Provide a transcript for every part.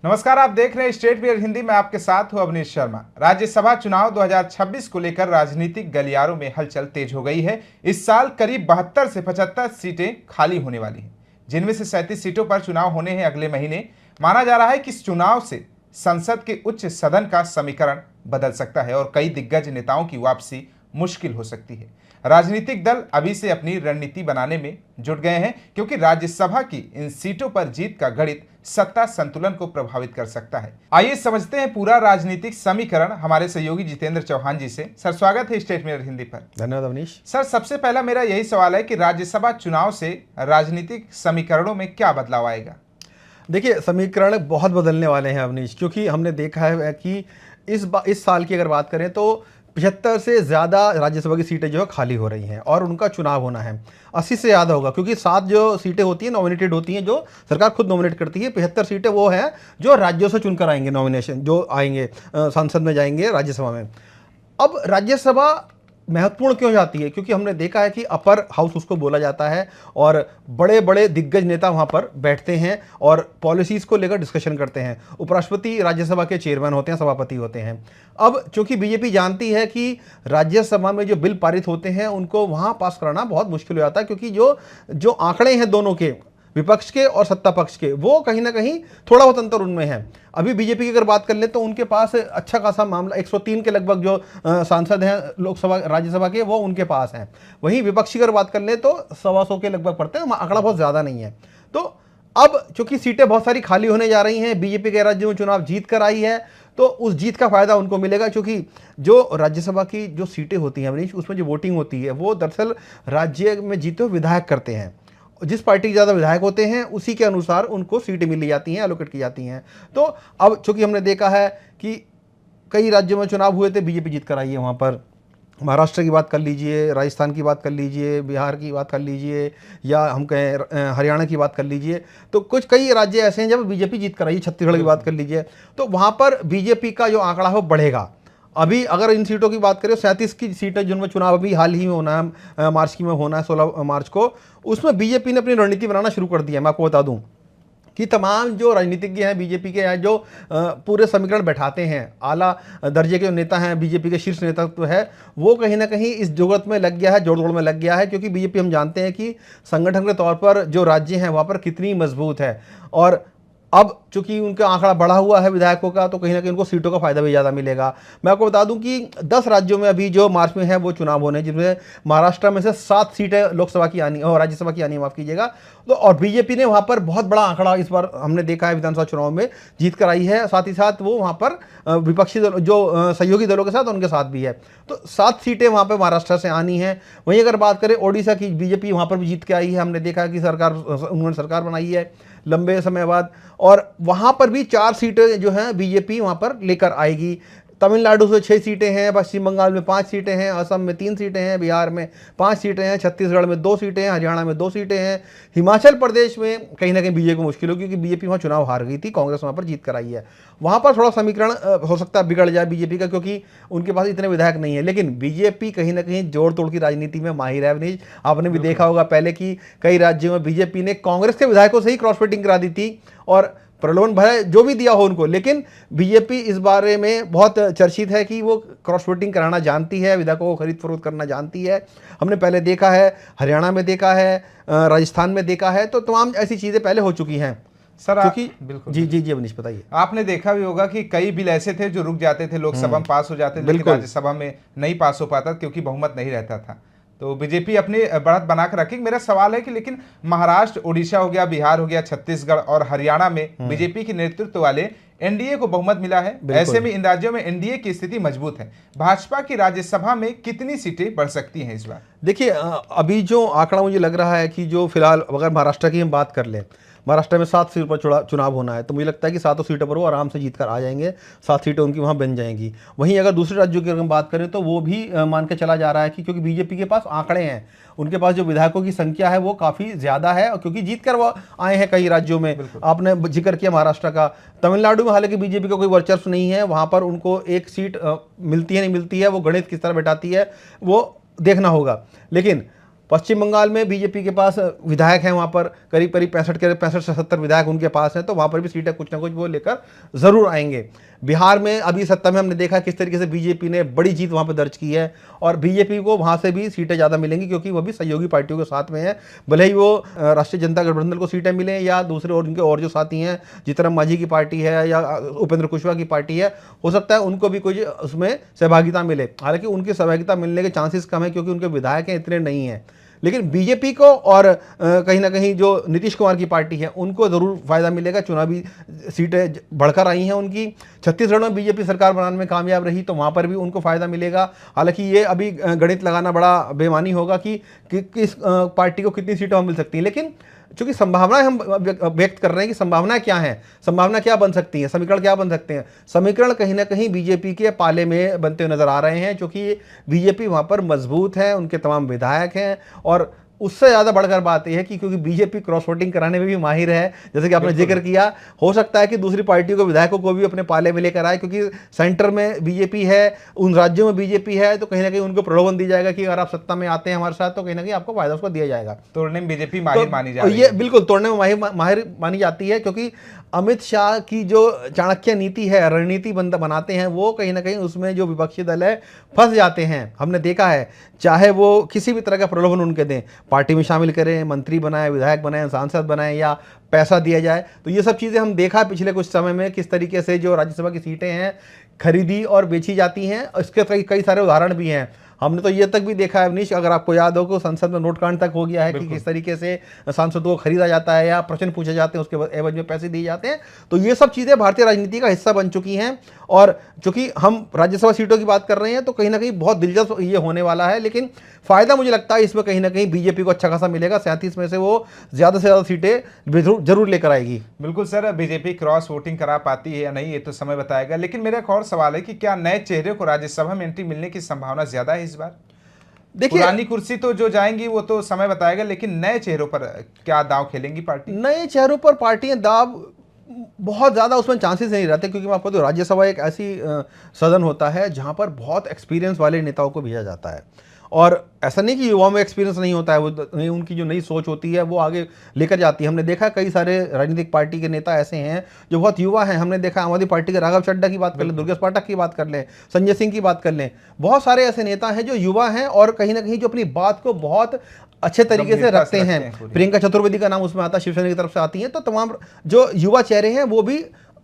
नमस्कार, आप देख रहे हैं स्टेट बियर हिंदी में। आपके साथ हूं अवनीश शर्मा। राज्यसभा चुनाव 2026 को लेकर राजनीतिक गलियारों में हलचल तेज हो गई है। इस साल करीब 72 से 75 सीटें खाली होने वाली हैं, जिनमें से 37 सीटों पर चुनाव होने हैं अगले महीने। माना जा रहा है कि इस चुनाव से संसद के उच्च सदन का समीकरण बदल सकता है और कई दिग्गज नेताओं की वापसी मुश्किल हो सकती है। राजनीतिक दल अभी से अपनी रणनीति बनाने में जुट गए हैं, क्योंकि राज्यसभा की इन सीटों पर जीत का गणित सत्ता संतुलन को प्रभावित कर सकता है। आइए समझते हैं पूरा राजनीतिक समीकरण हमारे सहयोगी जितेंद्र चौहान जी से। सर, स्वागत है स्टेट मिरर हिंदी पर। धन्यवाद अवनीश। सर, सबसे पहला मेरा यही सवाल है कि राज्यसभा चुनाव से राजनीतिक समीकरणों में क्या बदलाव आएगा? देखिए, समीकरण बहुत बदलने वाले हैं अवनीश, क्योंकि हमने देखा है कि इस साल की अगर बात करें तो 75 से ज़्यादा राज्यसभा की सीटें जो है खाली हो रही हैं और उनका चुनाव होना है। 80 से ज़्यादा होगा, क्योंकि 7 जो सीटें होती हैं नॉमिनेटेड होती हैं, जो सरकार खुद नॉमिनेट करती है। 75 सीटें वो हैं जो राज्यों से चुनकर आएंगे, नॉमिनेशन जो आएंगे संसद में जाएंगे राज्यसभा में। अब राज्यसभा महत्वपूर्ण क्यों जाती है? क्योंकि हमने देखा है कि अपर हाउस उसको बोला जाता है और बड़े बड़े दिग्गज नेता वहाँ पर बैठते हैं और पॉलिसीज़ को लेकर डिस्कशन करते हैं। उपराष्ट्रपति राज्यसभा के चेयरमैन होते हैं, सभापति होते हैं। अब चूंकि बीजेपी जानती है कि राज्यसभा में जो बिल पारित होते हैं उनको वहाँ पास कराना बहुत मुश्किल हो जाता है, क्योंकि जो आंकड़े हैं दोनों के, विपक्ष के और सत्ता पक्ष के, वो कहीं ना कहीं थोड़ा बहुत अंतर उनमें है। अभी बीजेपी की अगर बात कर ले तो उनके पास अच्छा खासा मामला, 103 के लगभग जो सांसद हैं लोकसभा राज्यसभा के, वो उनके पास हैं। वहीं विपक्ष की अगर बात कर ले तो 125 के लगभग पड़ते हैं, आंकड़ा बहुत ज़्यादा नहीं है। तो अब चूंकि सीटें बहुत सारी खाली होने जा रही हैं, बीजेपी के राज्यों में चुनाव जीत कर आई है, तो उस जीत का फायदा उनको मिलेगा। क्योंकि जो राज्यसभा की जो सीटें होती हैं अवनीश, उसमें जो वोटिंग होती है वो दरअसल राज्य में जीते हुए विधायक करते हैं। जिस पार्टी के ज़्यादा विधायक होते हैं उसी के अनुसार उनको सीटें मिली जाती हैं, एलोकेट की जाती हैं। तो अब चूंकि हमने देखा है कि कई राज्यों में चुनाव हुए थे, बीजेपी जीत कर आई है। वहाँ पर महाराष्ट्र की बात कर लीजिए, राजस्थान की बात कर लीजिए, बिहार की बात कर लीजिए, या हम कहें हरियाणा की बात कर लीजिए, तो कई राज्य ऐसे हैं जब बीजेपी जीत कर आई है। छत्तीसगढ़ की बात कर लीजिए, तो वहाँ पर बीजेपी का जो आंकड़ा है वो बढ़ेगा। अभी अगर इन सीटों की बात करें, 37 की सीटें जिनमें चुनाव अभी हाल ही में होना है, मार्च की में होना है, 16 मार्च को, उसमें बीजेपी ने अपनी रणनीति बनाना शुरू कर दिया है। मैं आपको बता दूं कि तमाम जो राजनीतिज्ञ हैं बीजेपी के, जो पूरे समीकरण बैठाते हैं, आला दर्जे के नेता हैं, बीजेपी के शीर्ष नेतृत्व है, वो कहीं ना कहीं इस जुगत में लग गया है, जोड़ में लग गया है। क्योंकि बीजेपी, हम जानते हैं कि संगठन के तौर पर जो राज्य हैं वहाँ पर कितनी मजबूत है, और अब चूंकि उनका आंकड़ा बढ़ा हुआ है विधायकों का, तो कहीं ना कहीं उनको सीटों का फायदा भी ज़्यादा मिलेगा। मैं आपको बता दूं कि 10 राज्यों में अभी जो मार्च में है वो चुनाव होने, जिसमें महाराष्ट्र में से 7 सीटें लोकसभा की आनी और राज्यसभा की आनी, माफ़ कीजिएगा। तो और बीजेपी ने वहाँ पर बहुत बड़ा आंकड़ा इस बार हमने देखा है, विधानसभा चुनाव में जीत कर आई है। साथ ही साथ वो वहाँ पर विपक्षी दल, जो सहयोगी दलों के साथ, उनके साथ भी है। तो 7 सीटें वहाँ पर महाराष्ट्र से आनी है। वहीं अगर बात करें ओडिशा की, बीजेपी वहाँ पर भी जीत के आई है। हमने देखा कि उन्होंने सरकार बनाई है लंबे समय बाद, और वहाँ पर भी 4 सीटें जो हैं बीजेपी वहाँ पर लेकर आएगी। तमिलनाडु से 6 सीटें हैं, पश्चिम बंगाल में 5 सीटें हैं, असम में 3 सीटें हैं, बिहार में 5 सीटें हैं, छत्तीसगढ़ में 2 सीटें हैं, हरियाणा में 2 सीटें हैं। हिमाचल प्रदेश में कहीं ना कहीं बीजेपी को मुश्किल होगी, क्योंकि बीजेपी वहाँ चुनाव हार गई थी, कांग्रेस वहाँ पर जीत कर आई है। वहाँ पर थोड़ा समीकरण हो सकता है बिगड़ जाए बीजेपी का, क्योंकि उनके पास इतने विधायक नहीं है। लेकिन बीजेपी कहीं ना कहीं जोड़ तोड़ की राजनीति में माहिर है अवनीश। आपने भी देखा होगा पहले कि कई राज्यों में बीजेपी ने कांग्रेस के विधायकों से ही क्रॉस वोटिंग करा दी थी और प्रलोभन भय जो भी दिया हो उनको। लेकिन बीजेपी इस बारे में बहुत चर्चित है कि वो क्रॉस वोटिंग कराना जानती है, विधायकों को खरीद फरोख्त करना जानती है। हमने पहले देखा है, हरियाणा में देखा है, राजस्थान में देखा है, तो तमाम ऐसी चीज़ें पहले हो चुकी हैं। सर, बिल्कुल जी जी जी अवनीश, बताइए। आपने देखा भी होगा कि कई बिल ऐसे थे जो रुक जाते थे, लोकसभा में पास हो जाते थे, लेकिन राज्यसभा में नहीं पास हो पाता क्योंकि बहुमत नहीं रहता था। तो बीजेपी अपनी बढ़त बनाकर रखेगी। मेरा सवाल है कि लेकिन महाराष्ट्र, उड़ीसा हो गया, बिहार हो गया, छत्तीसगढ़ और हरियाणा में बीजेपी के नेतृत्व वाले एनडीए को बहुमत मिला है। ऐसे में इन राज्यों में एनडीए की स्थिति मजबूत है। भाजपा की राज्यसभा में कितनी सीटें बढ़ सकती हैं इस बार? देखिए, अभी जो आंकड़ा मुझे लग रहा है कि जो फिलहाल अगर महाराष्ट्र की हम बात कर लें, महाराष्ट्र में 7 सीट पर चुनाव होना है, तो मुझे लगता है कि 7 सीटों पर वो आराम से जीत कर आ जाएंगे। 7 सीटें उनकी वहाँ बन जाएंगी। वहीं अगर दूसरे राज्यों की अगर हम बात करें तो वो भी मान के चला जा रहा है कि क्योंकि बीजेपी के पास आंकड़े हैं, उनके पास जो विधायकों की संख्या है वो काफ़ी ज़्यादा है, और क्योंकि जीत कर वो आए हैं कई राज्यों में। आपने जिक्र किया महाराष्ट्र का। तमिलनाडु में हालांकि बीजेपी का कोई वर्चस्व नहीं है, वहाँ पर उनको एक सीट मिलती है नहीं मिलती है, वो गणित किस तरह बैठाती है वो देखना होगा। लेकिन पश्चिम बंगाल में बीजेपी के पास विधायक हैं, वहाँ पर करीब करीब 65 से 70 विधायक उनके पास हैं, तो वहाँ पर भी सीटें कुछ ना कुछ वो लेकर ज़रूर आएंगे। बिहार में अभी सत्ता में हमने देखा किस तरीके से बीजेपी ने बड़ी जीत वहाँ पर दर्ज की है, और बीजेपी को वहाँ से भी सीटें ज़्यादा मिलेंगी क्योंकि वो भी सहयोगी पार्टियों के साथ में है। भले ही वो राष्ट्रीय जनता गठबंधन को सीटें मिलें या दूसरे और उनके और जो साथी हैं, जीतन मांझी की पार्टी है या उपेंद्र कुशवाहा की पार्टी है, हो सकता है उनको भी कुछ उसमें सहभागिता मिले। हालांकि उनकी सहभागिता मिलने के चांसेस कम है क्योंकि उनके विधायक हैं इतने नहीं हैं। लेकिन बीजेपी को और कहीं ना कहीं जो नीतीश कुमार की पार्टी है उनको ज़रूर फ़ायदा मिलेगा। चुनावी सीटें बढ़कर आई हैं उनकी, छत्तीसगढ़ में बीजेपी सरकार बनाने में कामयाब रही तो वहाँ पर भी उनको फ़ायदा मिलेगा। हालांकि ये अभी गणित लगाना बड़ा बेमानी होगा कि किस पार्टी को कितनी सीटें मिल सकती हैं, लेकिन चूंकि संभावनाएं हम व्यक्त कर रहे हैं कि संभावनाएं क्या हैं, संभावना क्या बन सकती हैं, समीकरण क्या बन सकते हैं। समीकरण कहीं ना कहीं बीजेपी के पाले में बनते हुए नजर आ रहे हैं, क्योंकि बीजेपी वहां पर मजबूत है, उनके तमाम विधायक हैं, और उससे ज़्यादा बढ़कर बात यह है कि क्योंकि बीजेपी क्रॉस वोटिंग कराने में भी माहिर है, जैसे कि आपने जिक्र किया, हो सकता है कि दूसरी पार्टियों के विधायकों को भी अपने पाले में लेकर आए, क्योंकि सेंटर में बीजेपी है, उन राज्यों में बीजेपी है, तो कहीं ना कहीं उनको प्रलोभन दी जाएगा कि अगर आप सत्ता में आते हैं हमारे साथ तो कहीं ना कहीं आपको फायदा उसको दिया जाएगा। तोड़ने में बीजेपी माहिर मानी जा रही है। ये बिल्कुल तोड़ने में माहिर मानी जाती है, क्योंकि अमित शाह की जो चाणक्य नीति है, रणनीति बनाते हैं, वो कहीं ना कहीं उसमें जो विपक्षी दल है फंस जाते हैं। हमने देखा है, चाहे वो किसी भी तरह का प्रलोभन उनके दें, पार्टी में शामिल करें, मंत्री बनाए, विधायक बनाए, सांसद बनाए या पैसा दिया जाए, तो ये सब चीज़ें हम देखा पिछले कुछ समय में किस तरीके से जो राज्यसभा की सीटें हैं खरीदी और बेची जाती हैं। इसके कई सारे उदाहरण भी हैं। हमने तो ये तक भी देखा है अवनीश, अगर आपको याद हो कि संसद में नोटकांड तक हो गया है कि किस तरीके से सांसदों को खरीदा जाता है या प्रश्न पूछे जाते हैं, उसके एवज में पैसे दिए जाते हैं। तो ये सब चीज़ें भारतीय राजनीति का हिस्सा बन चुकी हैं, और चूंकि हम राज्यसभा सीटों की बात कर रहे हैं तो कहीं ना कहीं बहुत दिलचस्प ये होने वाला है। लेकिन फ़ायदा मुझे लगता है इसमें कहीं ना कहीं बीजेपी को अच्छा खासा मिलेगा, 37 में से वो ज़्यादा से ज़्यादा सीटें जरूर लेकर आएगी। बिल्कुल सर, बीजेपी क्रॉस वोटिंग करा पाती है या नहीं ये तो समय बताएगा। लेकिन मेरा एक और सवाल है कि क्या नए चेहरे को राज्यसभा में एंट्री मिलने की संभावना ज्यादा है इस बार? देखिए, पुरानी कुर्सी तो जो जाएंगी वो तो समय बताएगा, लेकिन नए चेहरों पर क्या दांव खेलेंगी पार्टी? नए चेहरों पर पार्टियां दाव बहुत ज़्यादा उसमें चांसेस नहीं रहते, क्योंकि मैं आपको तो राज्यसभा एक ऐसी सदन होता है जहां पर बहुत एक्सपीरियंस वाले नेताओं को भेजा जाता है, और ऐसा नहीं कि युवाओं में एक्सपीरियंस नहीं होता है, वो उनकी जो नई सोच होती है वो आगे लेकर जाती है। हमने देखा कई सारे राजनीतिक पार्टी के नेता ऐसे हैं जो बहुत युवा हैं। हमने देखा आम आदमी पार्टी के राघव चड्ढा की बात कर लें, दुर्गेश पाठक की बात कर लें, संजय सिंह की बात कर लें, बहुत सारे ऐसे नेता हैं जो युवा हैं और कहीं ना कहीं जो अपनी बात को बहुत अच्छे तरीके से रखते हैं। प्रियंका चतुर्वेदी का नाम उसमें आता है, शिवसेना की तरफ से आती है। तो तमाम जो युवा चेहरे हैं वो भी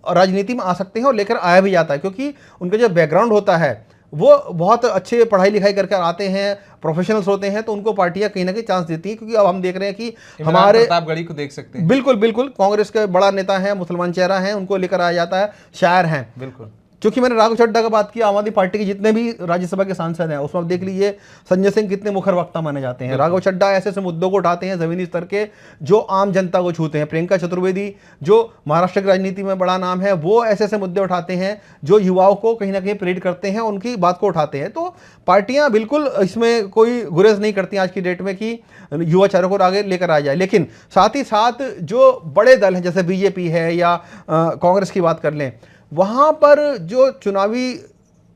राजनीति में आ सकते हैं और लेकर आया भी जाता है, क्योंकि उनका जो बैकग्राउंड होता है वो बहुत अच्छे पढ़ाई लिखाई करके आते हैं, प्रोफेशनल्स होते हैं, तो उनको पार्टियां कहीं ना कहीं चांस देती हैं। क्योंकि अब हम देख रहे हैं कि हमारे प्रतापगढ़ी को देख सकते हैं, बिल्कुल बिल्कुल कांग्रेस के बड़ा नेता है, मुसलमान चेहरा है, उनको लेकर आया जाता है, शायर हैं। बिल्कुल, क्योंकि मैंने राघव चड्ढा का बात किया, आम आदमी पार्टी के जितने भी राज्यसभा के सांसद हैं उसमें आप देख लीजिए संजय सिंह कितने मुखर वक्ता माने जाते हैं। राघव चड्ढा ऐसे ऐसे मुद्दों को उठाते हैं जमीनी स्तर के जो आम जनता को छूते हैं। प्रियंका चतुर्वेदी जो महाराष्ट्र की राजनीति में बड़ा नाम है, वो ऐसे ऐसे मुद्दे उठाते हैं जो युवाओं को कहीं ना कहीं प्रेरित करते हैं, उनकी बात को उठाते हैं। तो पार्टियां बिल्कुल इसमें कोई गुरेज नहीं करती आज की डेट में कि युवा चेहरों को आगे लेकर आ जाए। लेकिन साथ ही साथ जो बड़े दल हैं जैसे बीजेपी है या कांग्रेस की बात कर लें, वहाँ पर जो चुनावी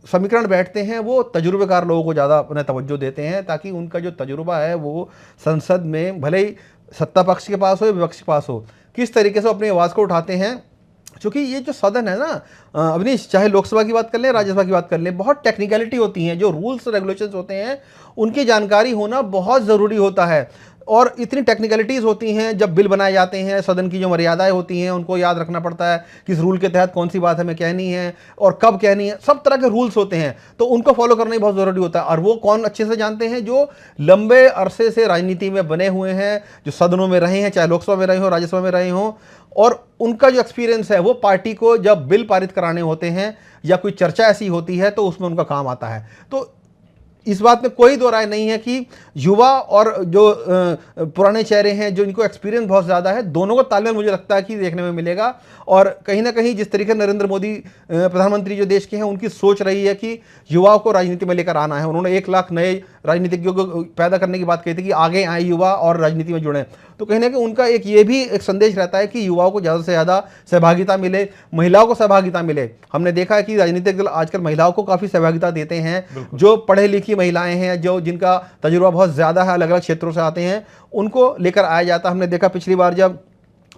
समीकरण बैठते हैं वो तजुर्बेकार लोगों को ज़्यादा अपने तवज्जो देते हैं, ताकि उनका जो तजुर्बा है वो संसद में भले ही सत्ता पक्ष के पास हो या विपक्ष के पास हो, किस तरीके से अपनी आवाज़ को उठाते हैं। क्योंकि ये जो सदन है ना अवनीश, चाहे लोकसभा की बात कर लें, राज्यसभा की बात कर लें, बहुत टेक्निकलिटी होती हैं, जो रूल्स रेगुलेशंस होते हैं उनकी जानकारी होना बहुत ज़रूरी होता है। और इतनी टेक्निकलिटीज़ होती हैं, जब बिल बनाए जाते हैं, सदन की जो मर्यादाएं होती हैं उनको याद रखना पड़ता है, किस रूल के तहत कौन सी बात हमें कहनी है और कब कहनी है, सब तरह के रूल्स होते हैं, तो उनको फॉलो करना ही बहुत ज़रूरी होता है। और वो कौन अच्छे से जानते हैं? जो लंबे अरसे से राजनीति में बने हुए हैं, जो सदनों में रहे हैं, चाहे लोकसभा में रहे हों, राज्यसभा में रहे हों, और उनका जो एक्सपीरियंस है वो पार्टी को जब बिल पारित कराने होते हैं या कोई चर्चा ऐसी होती है तो उसमें उनका काम आता है। तो इस बात में कोई दो राय नहीं है कि युवा और जो पुराने चेहरे हैं, जो इनको एक्सपीरियंस बहुत ज़्यादा है, दोनों को तालमेल मुझे लगता है कि देखने में मिलेगा। और कहीं ना कहीं जिस तरीके नरेंद्र मोदी प्रधानमंत्री जो देश के हैं, उनकी सोच रही है कि युवाओं को राजनीति में लेकर आना है। उन्होंने 1 लाख नए राजनीतिज्ञों को पैदा करने की बात कही थी कि आगे आए युवा और राजनीति में जुड़ें। तो कहीं ना कहीं उनका ये भी एक संदेश रहता है कि युवाओं को ज़्यादा से ज़्यादा सहभागिता मिले, महिलाओं को सहभागिता मिले। हमने देखा है कि राजनीतिक दल आजकल महिलाओं को काफ़ी सहभागिता देते हैं, जो पढ़े लिखी महिलाएं हैं जो जिनका तजुर्बा बहुत ज़्यादा है, अलग अलग क्षेत्रों से आते हैं, उनको लेकर आया जाता है। हमने देखा पिछली बार जब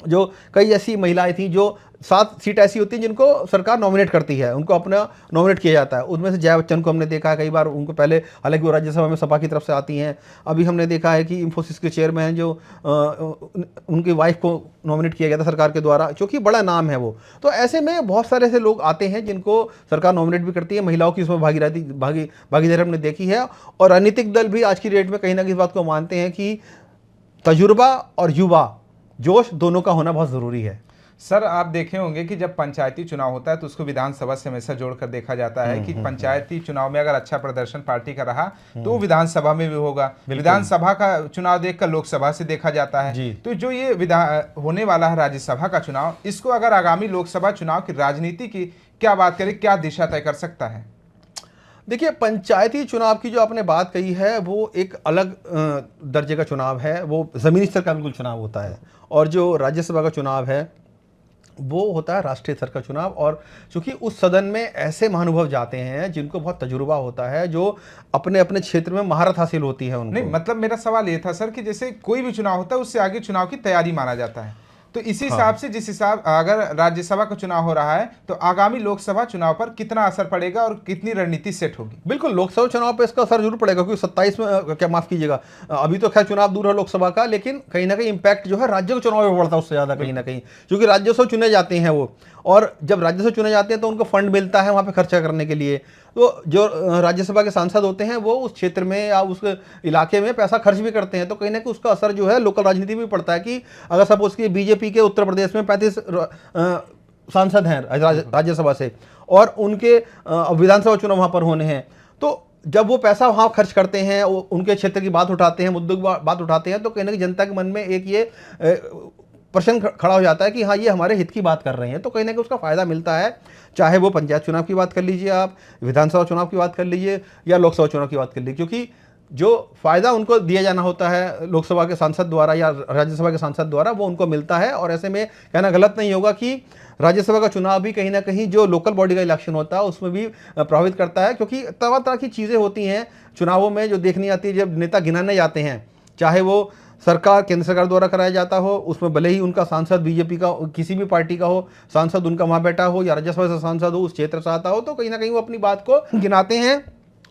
जो कई ऐसी महिलाएं थी जो 7 सीट ऐसी होती हैं जिनको सरकार नॉमिनेट करती है, उनको अपना नॉमिनेट किया जाता है। उसमें से जया बच्चन को हमने देखा है कई बार, उनको पहले, हालांकि वो राज्यसभा में सपा की तरफ से आती हैं। अभी हमने देखा है कि इंफोसिस के चेयरमैन जो उनकी वाइफ को नॉमिनेट किया गया था सरकार के द्वारा, जो कि बड़ा नाम है वो। तो ऐसे में बहुत सारे ऐसे लोग आते हैं जिनको सरकार नॉमिनेट भी करती है। महिलाओं की इसमें भागीदारी हमने देखी है। और राजनीतिक दल भी आज की डेट में कहीं ना कहीं इस बात को मानते हैं कि तजुर्बा और युवा जोश दोनों का होना बहुत ज़रूरी है। सर, आप देखे होंगे कि जब पंचायती चुनाव होता है तो उसको विधानसभा से हमेशा जोड़कर देखा जाता है कि पंचायती चुनाव में अगर अच्छा प्रदर्शन पार्टी का रहा तो विधानसभा में भी होगा। विधानसभा का चुनाव देखकर लोकसभा से देखा जाता है। तो जो ये होने वाला है राज्यसभा का चुनाव, इसको अगर आगामी लोकसभा चुनाव की राजनीति की क्या बात करें, क्या दिशा तय कर सकता है? देखिए, पंचायती चुनाव की जो आपने बात कही है वो एक अलग दर्जे का चुनाव है, वो ज़मीनी स्तर का बिल्कुल चुनाव होता है। और जो राज्यसभा का चुनाव है वो होता है राष्ट्रीय स्तर का चुनाव। और चूंकि उस सदन में ऐसे महानुभाव जाते हैं जिनको बहुत तजुर्बा होता है, जो अपने अपने क्षेत्र में महारत हासिल होती है उनको। नहीं, मतलब मेरा सवाल ये था सर कि जैसे कोई भी चुनाव होता है उससे आगे चुनाव की तैयारी माना जाता है, तो इसी हिसाब से जिस हिसाब अगर राज्यसभा का चुनाव हो रहा है तो आगामी लोकसभा चुनाव पर कितना असर पड़ेगा और कितनी रणनीति सेट होगी? बिल्कुल, लोकसभा चुनाव पे इसका असर जरूर पड़ेगा, क्योंकि 27 में, क्या माफ कीजिएगा, अभी तो खैर चुनाव दूर है लोकसभा का, लेकिन कहीं ना कहीं इंपैक्ट जो है राज्य के चुनाव में पड़ता है उससे ज़्यादा कहीं ना कहीं, क्योंकि राज्योत्सव चुने जाते हैं वो, और जब राज्यसभा चुने जाते हैं तो उनको फंड मिलता है वहाँ पे खर्चा करने के लिए। तो जो राज्यसभा के सांसद होते हैं वो उस क्षेत्र में या उस इलाके में पैसा खर्च भी करते हैं, तो कहीं ना कहीं उसका असर जो है लोकल राजनीति में पड़ता है। कि अगर सपोज की बीजेपी के उत्तर प्रदेश में 35 सांसद हैं राज्यसभा से, और उनके विधानसभा चुनाव वहाँ पर होने हैं, तो जब वो पैसा वहाँ खर्च करते हैं, उनके क्षेत्र की बात उठाते हैं, मुद्दों की बात उठाते हैं, तो कहीं ना कहीं जनता के मन में एक ये प्रश्न खड़ा हो जाता है कि हाँ, ये हमारे हित की बात कर रहे हैं, तो कहीं ना कहीं उसका फायदा मिलता है। चाहे वो पंचायत चुनाव की बात कर लीजिए, आप विधानसभा चुनाव की बात कर लीजिए, या लोकसभा चुनाव की बात कर लीजिए, क्योंकि जो फायदा उनको दिया जाना होता है लोकसभा के सांसद द्वारा या राज्यसभा के सांसद द्वारा, वो उनको मिलता है। और ऐसे में कहना गलत नहीं होगा कि राज्यसभा का चुनाव भी कहीं ना कहीं जो लोकल बॉडी का इलेक्शन होता है उसमें भी प्रभावित करता है, क्योंकि तरह तरह की चीज़ें होती हैं चुनावों में जो देखनी आती है। जब नेता गिनाने जाते हैं, चाहे वो सरकार, केंद्र सरकार द्वारा कराया जाता हो, उसमें भले ही उनका सांसद बीजेपी का, किसी भी पार्टी का हो, सांसद उनका वहाँ बैठा हो, या राज्यसभा से सांसद हो, उस क्षेत्र से आता हो, तो कहीं ना कहीं वो अपनी बात को गिनाते हैं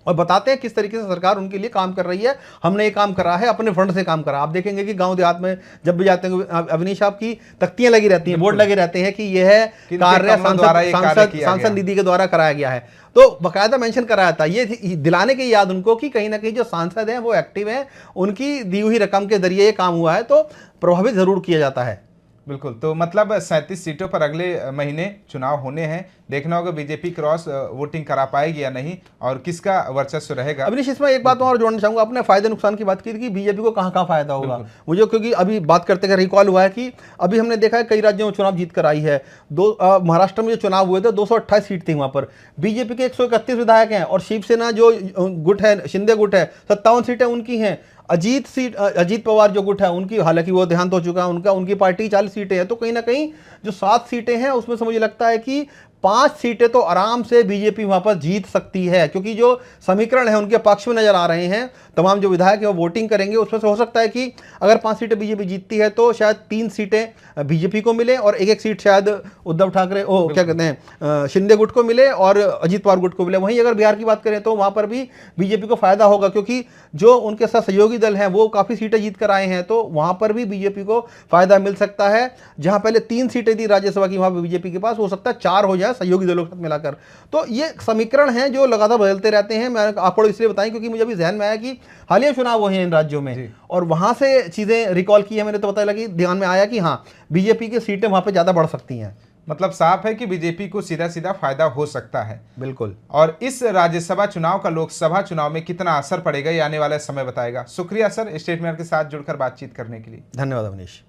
और बताते हैं किस तरीके से सरकार उनके लिए काम कर रही है। हमने ये काम करा है, अपने फंड से काम करा। आप देखेंगे कि गांव देहात में जब भी जाते हैं, अवनीश, आपकी तख्तियां लगी रहती हैं, बोर्ड लगे रहते हैं कि यह है कार्य सांसद निधि के द्वारा कराया गया है, तो बकायदा मेंशन कराया था। ये दिलाने की याद उनको कि कहीं ना कहीं जो सांसद हैं वो एक्टिव हैं, उनकी दी हुई रकम के जरिए ये काम हुआ है, तो प्रभावित जरूर किया जाता है। बिल्कुल, तो मतलब 37 सीटों पर अगले महीने चुनाव होने हैं। देखना होगा बीजेपी क्रॉस वोटिंग करा पाएगी या नहीं, और किसका वर्चस्व रहेगा। अभिनीश, इसमें एक बात और जोड़ना चाहूंगा, अपने फायदे नुकसान की बात की थी कि बीजेपी को कहाँ कहाँ फायदा होगा मुझे, क्योंकि अभी बात करते कर रिकॉल हुआ है कि अभी हमने देखा है कई राज्यों में चुनाव जीत कर आई है। महाराष्ट्र में जो चुनाव हुए थे 228 सीट थी, वहां पर बीजेपी के 131 विधायक हैं, और शिवसेना जो गुट है, शिंदे गुट है, 57 सीटें उनकी हैं। अजीत पवार जो गुट है उनकी, हालांकि वो देहांत हो चुका है उनकी पार्टी 40 सीटें हैं। तो कहीं ना कहीं जो 7 सीटें हैं उसमें से मुझे लगता है कि 5 सीटें तो आराम से बीजेपी वहां पर जीत सकती है, क्योंकि जो समीकरण है उनके पक्ष में नजर आ रहे हैं। तमाम जो विधायक है वो वोटिंग करेंगे, उसमें से हो सकता है कि अगर 5 सीटें बीजेपी जीतती है तो शायद 3 सीटें बीजेपी को मिले, और एक सीट शायद उद्धव ठाकरे, क्या कहते हैं, शिंदे गुट को मिले और अजीत पवार गुट को मिले। वहीं अगर बिहार की बात करें तो वहां पर भी बीजेपी को फायदा होगा, क्योंकि जो उनके साथ सहयोगी दल हैं वो काफी सीटें जीत कर आए हैं, तो वहां पर भी बीजेपी को फायदा मिल सकता है। जहां पहले 3 सीटें थी राज्यसभा की, वहां पर बीजेपी के पास हो सकता है 4 हो जाए सहयोगी दलों के साथ मिलाकर। तो ये समीकरण हैं जो लगातार बदलते रहते हैं। मैं आपको इसलिए बताएं क्योंकि मुझे अभी ध्यान में आया कि हालिया चुनाव हुए हैं इन राज्यों में, और वहां से चीजें रिकॉल की है मैंने, तो पता लगी, ध्यान में आया कि हाँ, बीजेपी की सीटें वहां पे ज्यादा बढ़ सकती हैं। मतलब साफ है कि बीजेपी को सीधा सीधा फायदा हो सकता है। बिल्कुल। और इस राज्यसभा चुनाव का लोकसभा चुनाव में कितना असर पड़ेगा ये आने वाला समय बताएगा। शुक्रिया सर, स्टेट मेयर के साथ जुड़कर बातचीत करने के लिए। धन्यवाद अवनीश।